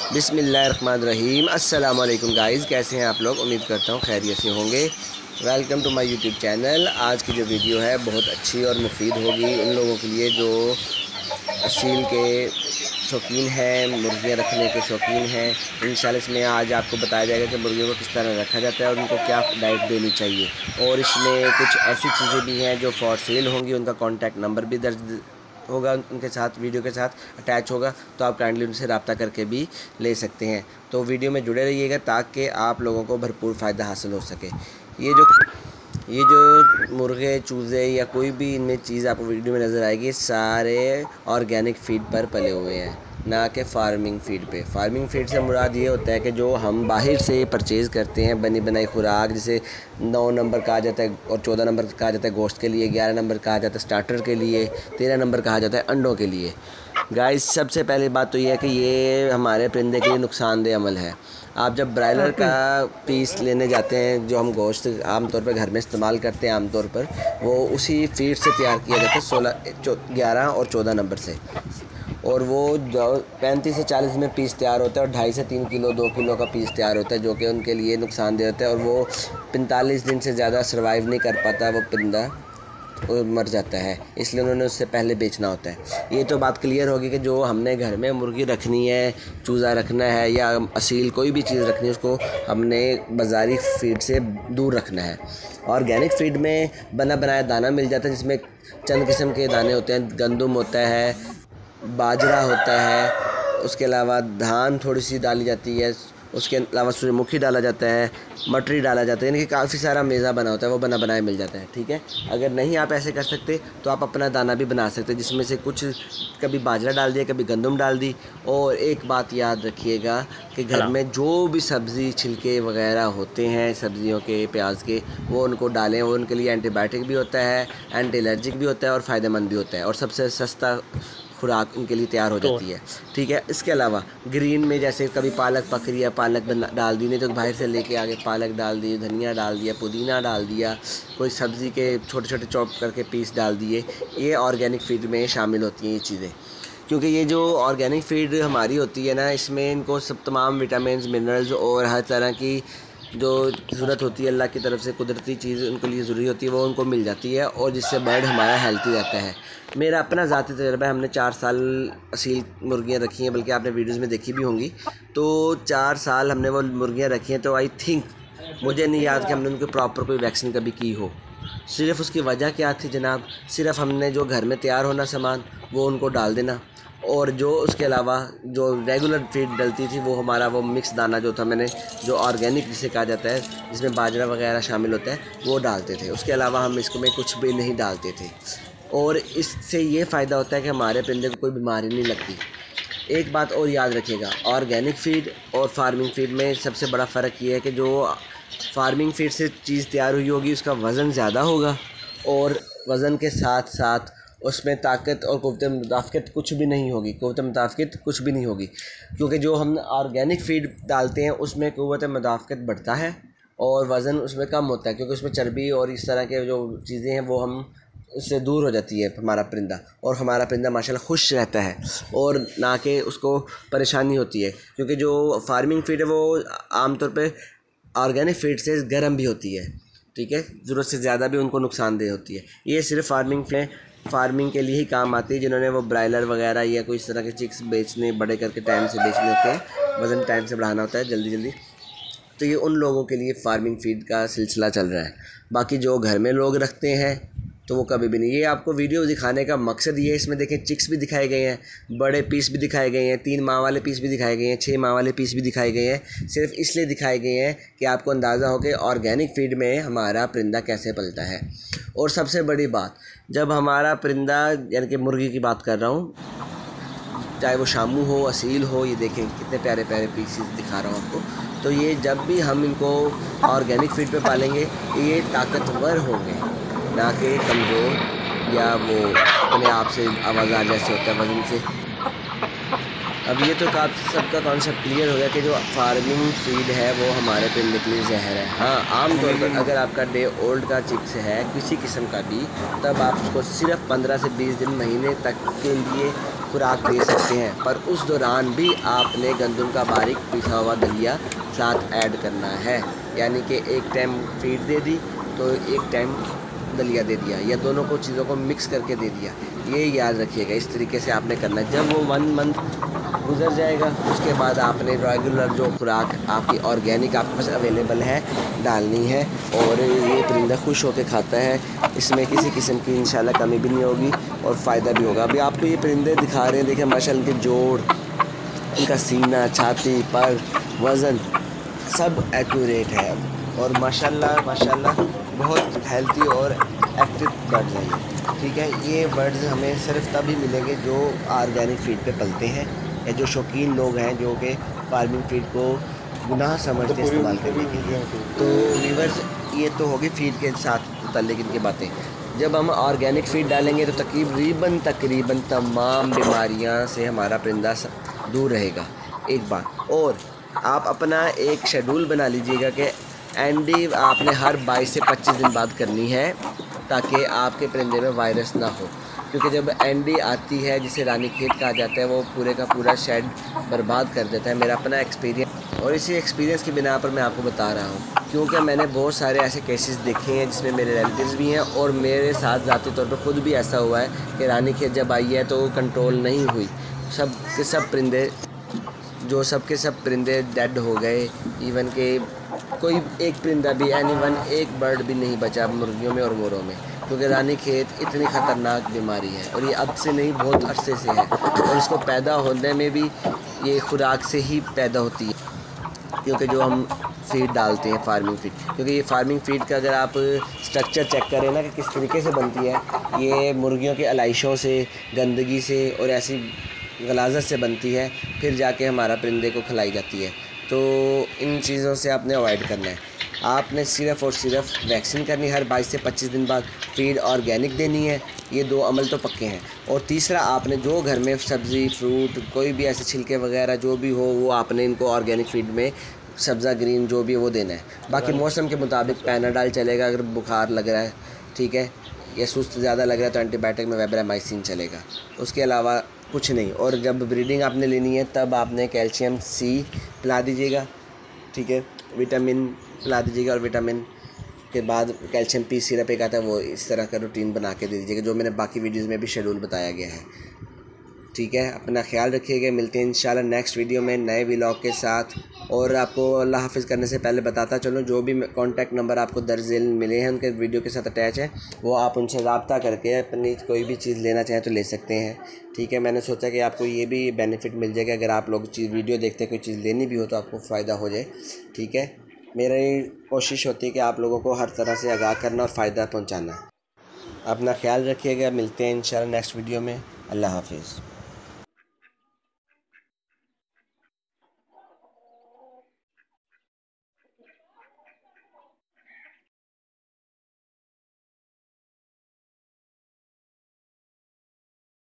बिस्मिल्लाहिर्रहमानिर्रहीम। अस्सलाम वालेकुम गाइज़, कैसे हैं आप लोग? उम्मीद करता हूँ खैरियत से होंगे। Welcome to my YouTube channel. आज की जो वीडियो है बहुत अच्छी और मुफीद होगी उन लोगों के लिए जो असील के शौकीन हैं, मुर्गियाँ रखने के शौकीन हैं। इंशाल्लाह इसमें आज आपको बताया जाएगा कि मुर्गियों को किस तरह रखा जाता है और उनको क्या डाइट देनी चाहिए। और इसमें कुछ ऐसी चीज़ें भी हैं जो फॉर सेल होंगी, उनका कॉन्टैक्ट नंबर भी दर्ज होगा, उनके साथ वीडियो के साथ अटैच होगा, तो आप काइंडली उनसे रब्ता करके भी ले सकते हैं। तो वीडियो में जुड़े रहिएगा ताकि आप लोगों को भरपूर फ़ायदा हासिल हो सके। ये जो मुर्गे, चूज़े या कोई भी इनमें चीज़ आपको वीडियो में नज़र आएगी, सारे ऑर्गेनिक फीड पर पले हुए हैं, ना कि फार्मिंग फीड पे। फार्मिंग फीड से मुराद ये होता है कि जो हम बाहर से परचेज़ करते हैं बनी बनाई खुराक, जिसे 9 नंबर कहा जाता है और 14 नंबर कहा जाता है गोश्त के लिए, 11 नंबर कहा जाता है स्टार्टर के लिए, 13 नंबर कहा जाता है अंडों के लिए। गाइस, सबसे पहली बात तो ये है कि ये हमारे परिंदे के लिए नुकसानदेह अमल है। आप जब ब्रायलर का पीस लेने जाते हैं, जो हम गोश्त आमतौर पर घर में इस्तेमाल करते हैं आमतौर पर, वो उसी फीड से तैयार किया जाता है 11 और 14 नंबर से। और वो 35 से 40 में पीस तैयार होता है और 2.5 से 3 किलो 2 किलो का पीस तैयार होता है, जो कि उनके लिए नुकसानदेह होता है। और वो 45 दिन से ज़्यादा सर्वाइव नहीं कर पाता, वो परिंदा मर जाता है, इसलिए उन्होंने उससे पहले बेचना होता है। ये तो बात क्लियर होगी कि जो हमने घर में मुर्गी रखनी है, चूज़ा रखना है या असील कोई भी चीज़ रखनी है, उसको हमने बाज़ारी फीड से दूर रखना है। ऑर्गेनिक फीड में बना बनाया दाना मिल जाता है, जिसमें चंद किस्म के दाने होते हैं। गंदम होता है, बाजरा होता है, उसके अलावा धान थोड़ी सी डाली जाती है, उसके अलावा सूरजमुखी डाला जाता है, मटरी डाला जाता है, यानी कि काफ़ी सारा मेज़ा बना होता है, वो बना बनाया मिल जाता है। ठीक है, अगर नहीं आप ऐसे कर सकते तो आप अपना दाना भी बना सकते हैं, जिसमें से कुछ कभी बाजरा डाल दिया, कभी गंदम डाल दी। और एक बात याद रखिएगा कि घर में जो भी सब्ज़ी छिलके वगैरह होते हैं सब्ज़ियों के, प्याज के, वो उनको डालें। वो उनके लिए एंटीबायोटिक भी होता है, एंटी एलर्जिक भी होता है और फ़ायदेमंद भी होता है, और सबसे सस्ता खुराक उनके लिए तैयार हो जाती है। ठीक है, इसके अलावा ग्रीन में जैसे कभी पालक पक रही है, पालक डाल दी, नहीं तो बाहर से लेके आगे पालक डाल दी, धनिया डाल दिया, पुदीना डाल दिया, कोई सब्ज़ी के छोटे छोटे चॉप करके पीस डाल दिए। ये ऑर्गेनिक फीड में शामिल होती हैं ये चीज़ें, क्योंकि ये जो ऑर्गेनिक फीड हमारी होती है ना, इसमें इनको सब तमाम विटामिन, मिनरल्स और हर तरह की जो ज़रूरत होती है अल्लाह की तरफ से, कुदरती चीज़ उनके लिए ज़रूरी होती है, वो उनको मिल जाती है, और जिससे बर्ड हमारा हेल्थी रहता है। मेरा अपना ज़ाती तजर्बा है, हमने 4 साल असील मुर्गियाँ रखी हैं, बल्कि आपने वीडियोज़ में देखी भी होंगी। तो 4 साल हमने वो मुर्गियाँ रखी हैं, तो आई थिंक मुझे नहीं याद कि हमने उनको प्रॉपर कोई वैक्सीन कभी की हो। सिर्फ़ उसकी वजह क्या थी जनाब? सिर्फ़ हमने जो घर में तैयार होना सामान वो उनको डाल देना, और जो उसके अलावा जो रेगुलर फीड डलती थी वो हमारा वो मिक्स दाना जो था, मैंने जो ऑर्गेनिक जिसे कहा जाता है, जिसमें बाजरा वगैरह शामिल होता है, वो डालते थे। उसके अलावा हम इसको में कुछ भी नहीं डालते थे, और इससे ये फ़ायदा होता है कि हमारे परिंदे को कोई बीमारी नहीं लगती। एक बात और याद रखिएगा, ऑर्गेनिक फ़ीड और फार्मिंग फ़ीड में सबसे बड़ा फ़र्क ये है कि जो फार्मिंग फ़ीड से चीज़ तैयार हुई होगी उसका वज़न ज़्यादा होगा, और वज़न के साथ साथ उसमें ताकत और क़ुव्वत मुदाफ़क़त कुछ भी नहीं होगी, क़ुव्वत मुदाफ़क़त कुछ भी नहीं होगी, क्योंकि जो हम ऑर्गेनिक फ़ीड डालते हैं उसमें क़ुव्वत मुदाफ़क़त बढ़ता है और वज़न उसमें कम होता है, क्योंकि उसमें चर्बी और इस तरह के जो चीज़ें हैं वो हम उससे दूर हो जाती है हमारा परिंदा, और हमारा परिंदा माशाल्लाह खुश रहता है, और ना कि उसको परेशानी होती है। क्योंकि जो फार्मिंग फ़ीड है वो आमतौर पे ऑर्गेनिक फ़ीड से गर्म भी होती है। ठीक है, ज़रूरत से ज़्यादा भी उनको नुकसानदेह होती है। ये सिर्फ फार्मिंग के लिए ही काम आती है, जिन्होंने वो ब्रायलर वगैरह या कोई इस तरह के चिक्स बेचने, बड़े करके टाइम से बेचने होते हैं, वज़न टाइम से बढ़ाना होता है जल्दी जल्दी, तो ये उन लोगों के लिए फार्मिंग फीड का सिलसिला चल रहा है। बाकी जो घर में लोग रखते हैं तो वो कभी भी नहीं। ये आपको वीडियो दिखाने का मकसद ये है, इसमें देखें चिक्स भी दिखाए गए हैं, बड़े पीस भी दिखाए गए हैं, 3 माह वाले पीस भी दिखाए गए हैं, 6 माह वाले पीस भी दिखाए गए हैं। सिर्फ इसलिए दिखाए गए हैं कि आपको अंदाज़ा हो कि ऑर्गेनिक फीड में हमारा परिंदा कैसे पलता है। और सबसे बड़ी बात, जब हमारा परिंदा, यानी कि मुर्गी की बात कर रहा हूँ, चाहे वो शामू हो, असील हो, ये देखें कितने प्यारे प्यारे पीसेस दिखा रहा हूँ आपको। तो ये जब भी हम इनको ऑर्गेनिक फीड पे पालेंगे, ये ताकतवर होंगे, ना कि कमज़ोर या वो अपने आप से आवाज़ार जैसे होता है वज़न से। अब ये तो सबका कॉन्सेप्ट क्लियर हो गया कि जो फार्मिंग फीड है वो हमारे परिंदे के लिए जहर है। हाँ, आम तौर पर अगर आपका डे ओल्ड का चिक्स है किसी किस्म का भी, तब आप उसको सिर्फ 15 से 20 दिन, महीने तक के लिए खुराक दे सकते हैं, पर उस दौरान भी आपने गंदम का बारीक पिसा हुआ दलिया साथ ऐड करना है। यानी कि एक टाइम फीड दे दी तो एक टाइम दलिया दे दिया, या दोनों को चीज़ों को मिक्स करके दे दिया। ये याद रखिएगा, इस तरीके से आपने करना है। जब वो 1 मंथ गुजर जाएगा उसके बाद आपने रेगुलर जो खुराक आपकी ऑर्गेनिक आपके पास अवेलेबल है डालनी है, और ये परिंदा खुश होकर खाता है। इसमें किसी किस्म की इंशाल्लाह कमी भी नहीं होगी और फ़ायदा भी होगा। अभी आपको ये परिंदे दिखा रहे हैं, देखें माशाल्लाह इनके जोड़, इनका सीना, छाती, पर, वज़न सब एक्यूरेट है और माशाल्लाह बहुत हेल्थी और एक्टिव बर्ड्स हैं ये। ठीक है, ये बर्ड्स हमें सिर्फ तभी मिलेंगे जो ऑर्गेनिक फीड पे पलते हैं, या जो शौकीन लोग हैं जो कि फार्मिंग फीड को गुनाह समझते इस्तेमाल करने के लिए। तो व्यूअर्स, ये तो होगी फीड के साथ मुतल्लिक़ इनकी बातें। जब हम ऑर्गेनिक फीड डालेंगे तो तकरीबन तमाम बीमारियां से हमारा परिंदा दूर रहेगा। एक बात और, आप अपना एक शेड्यूल बना लीजिएगा कि एंडी आपने हर 22 से 25 दिन बाद करनी है, ताकि आपके परिंदे में वायरस ना हो। क्योंकि जब एंडी आती है, जिसे रानी खेत कहा जाता है, वो पूरे का पूरा शेड बर्बाद कर देता है। मेरा अपना एक्सपीरियंस, और इसी एक्सपीरियंस की बिना पर मैं आपको बता रहा हूँ, क्योंकि मैंने बहुत सारे ऐसे केसेस देखे हैं जिसमें मेरे रिलेटिव्स भी हैं और मेरे साथ ज़ाती तौर पर ख़ुद भी ऐसा हुआ है कि रानी खेत जब आई है तो कंट्रोल नहीं हुई। सब के सब परिंदे डेड हो गए। इवन के कोई एक परिंदा भी, एक बर्ड भी नहीं बचा मुर्गियों में और मोरों में, क्योंकि रानी खेत इतनी ख़तरनाक बीमारी है और ये अब से नहीं बहुत अरसे से है। और इसको पैदा होने में भी ये खुराक से ही पैदा होती है, क्योंकि जो हम फीड डालते हैं फार्मिंग फीड, क्योंकि ये फार्मिंग फीड का अगर आप स्ट्रक्चर चेक करें ना कि किस तरीके से बनती है, ये मुर्गियों के अलाइशों से, गंदगी से और ऐसी गलाजत से बनती है, फिर जाके हमारा परिंदे को खिलाई जाती है। तो इन चीज़ों से आपने अवॉइड करना है। आपने सिर्फ़ और सिर्फ वैक्सीन करनी, हर 22 से 25 दिन बाद फीड ऑर्गेनिक देनी है। ये 2 अमल तो पक्के हैं। और तीसरा, आपने जो घर में सब्ज़ी, फ्रूट, कोई भी ऐसे छिलके वगैरह जो भी हो, वो आपने इनको ऑर्गेनिक फीड में सब्ज़ा ग्रीन जो भी है वो देना है। बाकी मौसम के मुताबिक पैनाडाल चलेगा अगर बुखार लग रहा है, ठीक है, या सुस्त ज़्यादा लग रहा है तो एंटीबायोटिक में वेबरामाइसिन चलेगा, उसके अलावा कुछ नहीं। और जब ब्रीडिंग आपने लेनी है तब आपने कैल्शियम C पिला दीजिएगा, ठीक है, विटामिन पिला दीजिएगा, और विटामिन के बाद कैल्शियम P सिरप एक आता है, वो इस तरह का रूटीन बना के दे दीजिएगा, जो मैंने बाकी वीडियोज़ में भी शेड्यूल बताया गया है। ठीक है, अपना ख्याल रखिएगा। मिलते हैं इंशाल्लाह नेक्स्ट वीडियो में नए व्लॉग के साथ। और आपको अल्लाह हाफ़िज़ करने से पहले बताता चलो, जो भी कॉन्टैक्ट नंबर आपको दर्ज मिले हैं उनके वीडियो के साथ अटैच है, वो आप उनसे रब्ता करके अपनी कोई भी चीज़ लेना चाहें तो ले सकते हैं। ठीक है, मैंने सोचा कि आपको ये भी बेनिफिट मिल जाएगा, अगर आप लोग वीडियो देखते कोई चीज़ लेनी भी हो तो आपको फ़ायदा हो जाए। ठीक है, मेरी कोशिश होती है कि आप लोगों को हर तरह से आगाह करना और फ़ायदा पहुँचाना। अपना ख्याल रखिएगा। मिलते हैं इंशाल्लाह नेक्स्ट वीडियो में। अल्लाह हाफ़िज़।